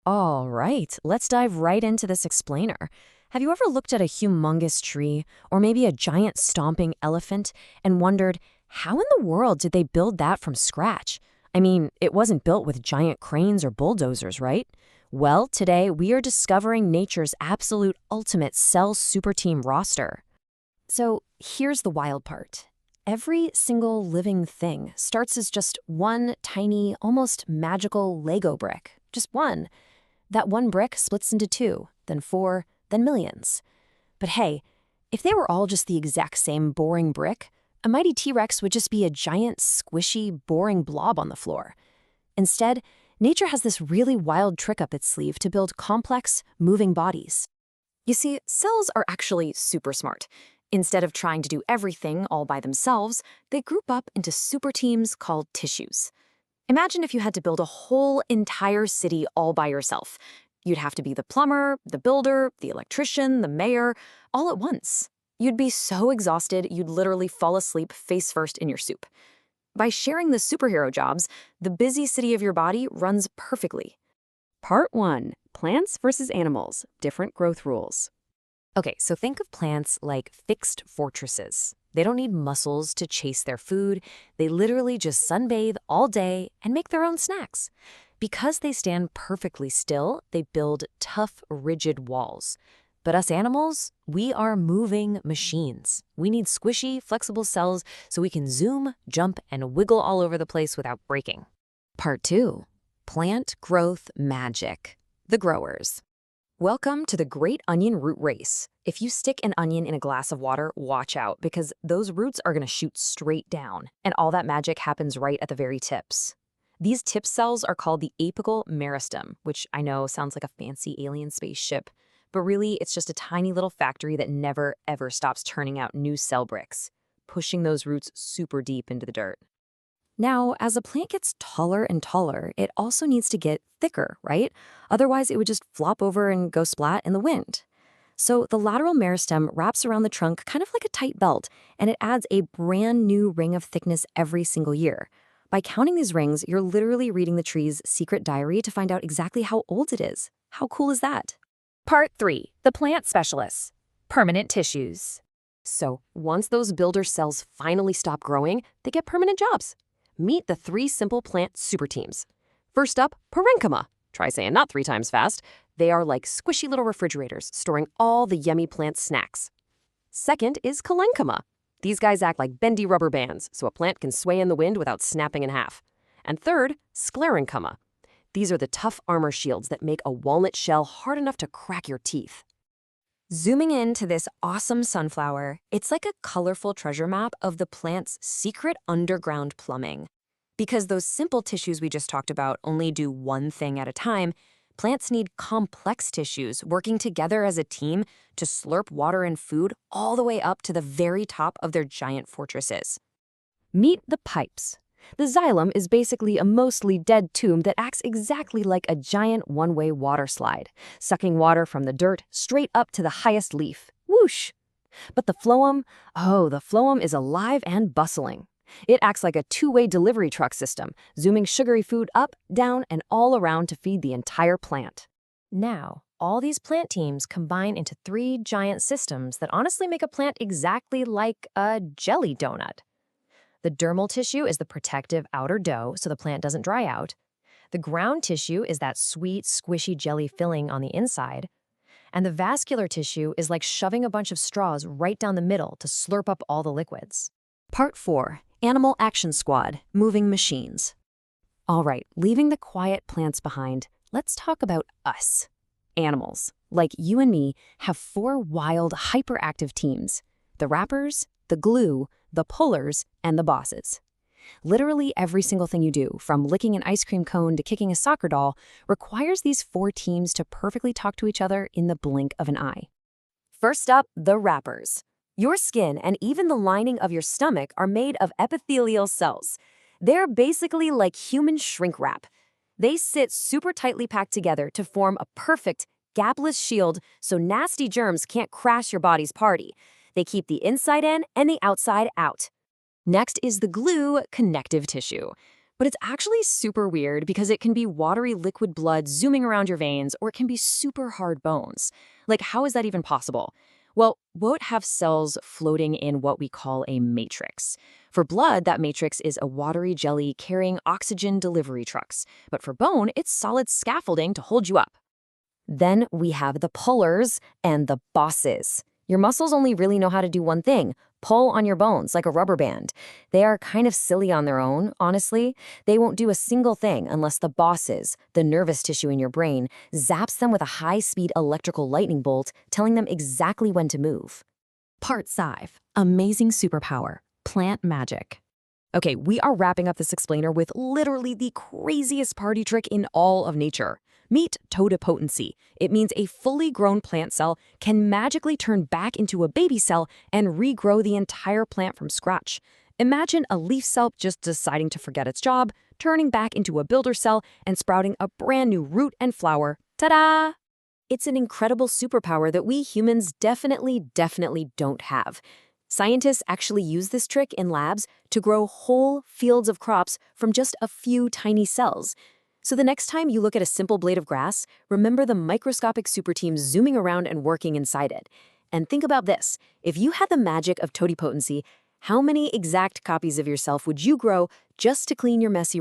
All right, let's dive right into this explainer. Have you ever looked at a humongous tree or maybe a giant stomping elephant and wondered, how in the world did they build that from scratch? I mean, it wasn't built with giant cranes or bulldozers, right? Well, today we are discovering nature's absolute ultimate cell super team roster. So here's the wild part. Every single living thing starts as just one tiny, almost magical Lego brick. Just one. That one brick splits into two, then four, then millions. But hey, if they were all just the exact same boring brick, a mighty T-Rex would just be a giant, squishy, boring blob on the floor. Instead, nature has this really wild trick up its sleeve to build complex, moving bodies. You see, cells are actually super smart. Instead of trying to do everything all by themselves, they group up into super teams called tissues. Imagine if you had to build a whole entire city all by yourself. You'd have to be the plumber, the builder, the electrician, the mayor, all at once. You'd be so exhausted, you'd literally fall asleep face first in your soup. By sharing the superhero jobs, the busy city of your body runs perfectly. Part 1. Plants versus animals. Different growth rules. Okay, so think of plants like fixed fortresses. They don't need muscles to chase their food. They literally just sunbathe all day and make their own snacks. Because they stand perfectly still, they build tough, rigid walls. But us animals, we are moving machines. We need squishy, flexible cells so we can zoom, jump, and wiggle all over the place without breaking. Part 2. Plant growth magic. The growers. Welcome to the Great Onion Root Race. If you stick an onion in a glass of water, watch out because those roots are going to shoot straight down, and all that magic happens right at the very tips. These tip cells are called the apical meristem, which I know sounds like a fancy alien spaceship, but really it's just a tiny little factory that never ever stops turning out new cell bricks, pushing those roots super deep into the dirt. Now, as a plant gets taller and taller, it also needs to get thicker, right? Otherwise, it would just flop over and go splat in the wind. So the lateral meristem wraps around the trunk kind of like a tight belt, and it adds a brand new ring of thickness every single year. By counting these rings, you're literally reading the tree's secret diary to find out exactly how old it is. How cool is that? Part 3. The Plant Specialists. Permanent Tissues. So once those builder cells finally stop growing, they get permanent jobs. Meet the 3 simple plant super teams. First up, parenchyma. Try saying not 3 times fast. They are like squishy little refrigerators, storing all the yummy plant snacks. Second is kalenkyma. These guys act like bendy rubber bands, so a plant can sway in the wind without snapping in half. And third, sclerenchyma. These are the tough armor shields that make a walnut shell hard enough to crack your teeth. Zooming into this awesome sunflower, it's like a colorful treasure map of the plant's secret underground plumbing. Because those simple tissues we just talked about only do one thing at a time, plants need complex tissues working together as a team to slurp water and food all the way up to the very top of their giant fortresses. Meet the pipes. The xylem is basically a mostly dead tomb that acts exactly like a giant one-way water slide, sucking water from the dirt straight up to the highest leaf. Whoosh! But the phloem, the phloem is alive and bustling. It acts like a two-way delivery truck system, zooming sugary food up, down, and all around to feed the entire plant. Now, all these plant teams combine into 3 giant systems that honestly make a plant exactly like a jelly donut. The dermal tissue is the protective outer dough so the plant doesn't dry out. The ground tissue is that sweet, squishy jelly filling on the inside. And the vascular tissue is like shoving a bunch of straws right down the middle to slurp up all the liquids. Part 4. Animal Action Squad, Moving Machines. All right, leaving the quiet plants behind, let's talk about us. Animals, like you and me, have 4 wild, hyperactive teams. The wrappers, the glue, the pullers, and the bosses. Literally every single thing you do, from licking an ice cream cone to kicking a soccer doll, requires these 4 teams to perfectly talk to each other in the blink of an eye. First up, the wrappers. Your skin and even the lining of your stomach are made of epithelial cells. They're basically like human shrink wrap. They sit super tightly packed together to form a perfect, gapless shield so nasty germs can't crash your body's party. They keep the inside in and the outside out. Next is the glue connective tissue. But it's actually super weird because it can be watery liquid blood zooming around your veins, or it can be super hard bones. Like, how is that even possible? Well, won't have cells floating in what we call a matrix. For blood, that matrix is a watery jelly carrying oxygen delivery trucks. But for bone, it's solid scaffolding to hold you up. Then we have the pullers and the bosses. Your muscles only really know how to do one thing: pull on your bones like a rubber band. They are kind of silly on their own, honestly. They won't do a single thing unless the bosses, the nervous tissue in your brain, zaps them with a high-speed electrical lightning bolt, telling them exactly when to move. Part 5. Amazing superpower. Plant magic. Okay, we are wrapping up this explainer with literally the craziest party trick in all of nature. Meet totipotency. It means a fully grown plant cell can magically turn back into a baby cell and regrow the entire plant from scratch. Imagine a leaf cell just deciding to forget its job, turning back into a builder cell, and sprouting a brand new root and flower. Ta-da! It's an incredible superpower that we humans definitely don't have. Scientists actually use this trick in labs to grow whole fields of crops from just a few tiny cells. So the next time you look at a simple blade of grass, remember the microscopic super teams zooming around and working inside it. And think about this: if you had the magic of totipotency, how many exact copies of yourself would you grow just to clean your messy